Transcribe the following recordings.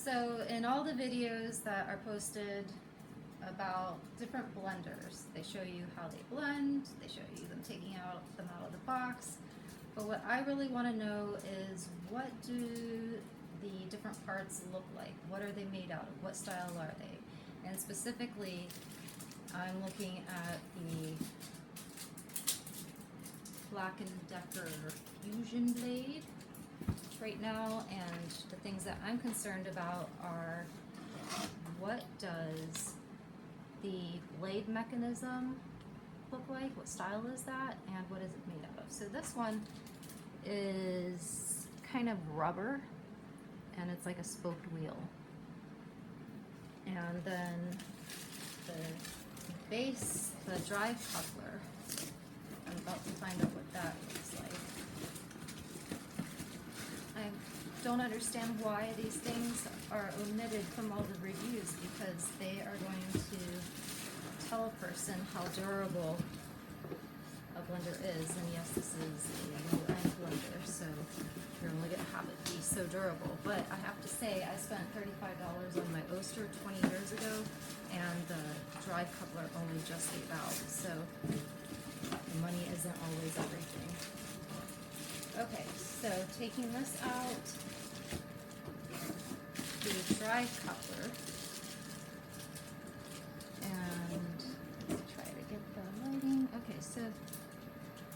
So in all the videos that are posted about different blenders, they show you how they blend, they show you them taking them out of the box. But what I really want to know is, what do the different parts look like? What are they made out of? What style are they? And specifically, I'm looking at the Black Decker FusionBlade right now, and the things that I'm concerned about are, what does the blade mechanism look like? What style is that? And what is it made out of? So this one is kind of rubber, and it's like a spoked wheel. And then the base, the drive coupler, I'm about to find out what that looks like. I don't understand why these things are omitted from all the reviews, because they are going to tell a person how durable a blender is. And yes, this is a low-end blender, so you're only going to have it be so durable. But I have to say, I spent $35 on my Oster 20 years ago, and the drive coupler only just gave out, so money isn't always everything. Okay, so taking this out, the drive coupler, and let's try to get the lighting. Okay, so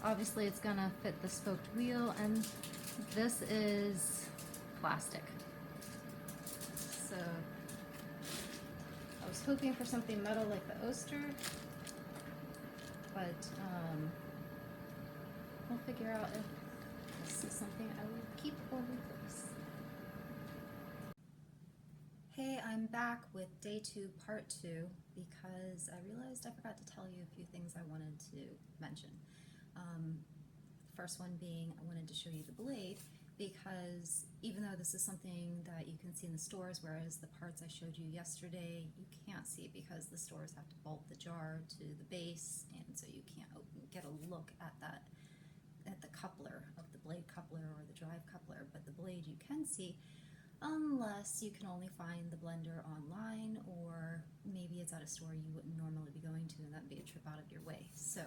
obviously it's gonna fit the spoked wheel, and this is plastic. So I was hoping for something metal like the Oster, but we'll figure out if this is something I will keep or replace. Hey, I'm back with day 2, part 2, because I realized I forgot to tell you a few things I wanted to mention. First one being, I wanted to show you the blade, because even though this is something that you can see in the stores, whereas the parts I showed you yesterday you can't see, because the stores have to bolt the jar to the base, and so you can't get a look at that, at the coupler of the blade coupler or the drive coupler. But the blade you can see, unless you can only find the blender online, or maybe it's at a store you wouldn't normally be going to, and that'd be a trip out of your way. So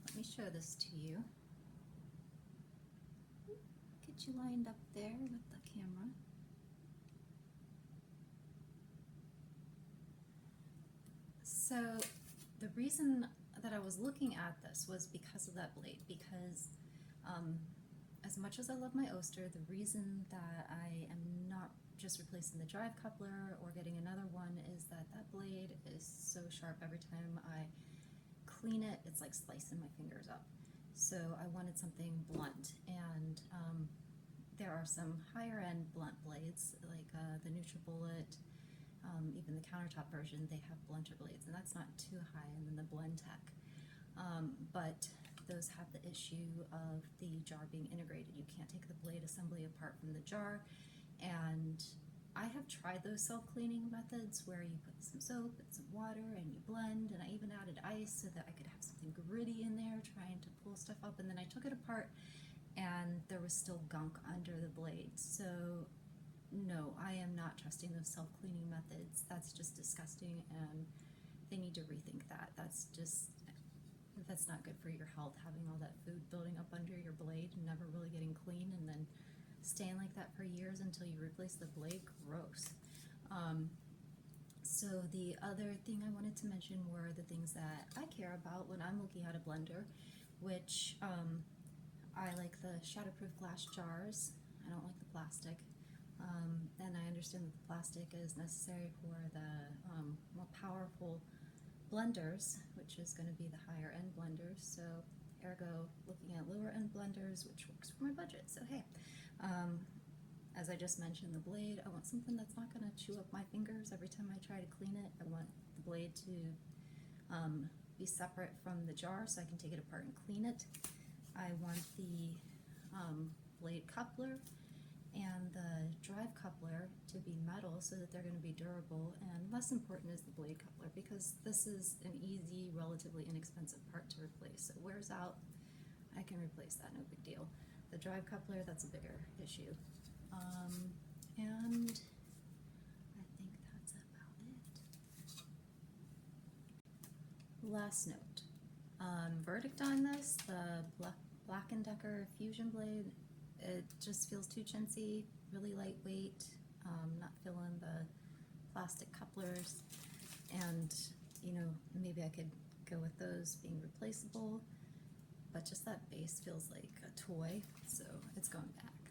let me show this to you. Get you lined up there with the camera. So the reason that I was looking at this was because of that blade, because as much as I love my Oster, the reason that I am not just replacing the drive coupler or getting another one is that that blade is so sharp. Every time I clean it, it's like slicing my fingers up. So I wanted something blunt, and there are some higher end blunt blades, like the NutriBullet, even the countertop version, they have blunter blades, and that's not too high, and then the BlendTech. But those have the issue of the jar being integrated. You can't take the blade assembly apart from the jar, and I have tried those self-cleaning methods where you put some soap and some water and you blend, and I even added ice so that I could have something gritty in there trying to pull stuff up, and then I took it apart and there was still gunk under the blade. So no, I am not trusting those self-cleaning methods. That's just disgusting, and they need to rethink that. That's not good for your health, having all that food building up under your blade and never really getting clean, and then staying like that for years until you replace the blade. Gross. So the other thing I wanted to mention were the things that I care about when I'm looking at a blender, which I like the Shatterproof glass jars. I don't like the plastic. And I understand that the plastic is necessary for the more powerful blenders, which is going to be the higher end blenders. So ergo, looking at lower end blenders, which works for my budget. So hey, as I just mentioned, the blade, I want something that's not going to chew up my fingers every time I try to clean it. I want the blade to be separate from the jar so I can take it apart and clean it. I want the blade coupler and the drive coupler to be metal so that they're going to be durable, and less important is the blade coupler, because this is an easy, relatively inexpensive part to replace. It wears out, I can replace that, no big deal. The drive coupler, that's a bigger issue. And last note. Verdict on this, the Black Decker FusionBlade, it just feels too chintzy, really lightweight, not feeling the plastic couplers, and you know, maybe I could go with those being replaceable, but just that base feels like a toy, so it's going back.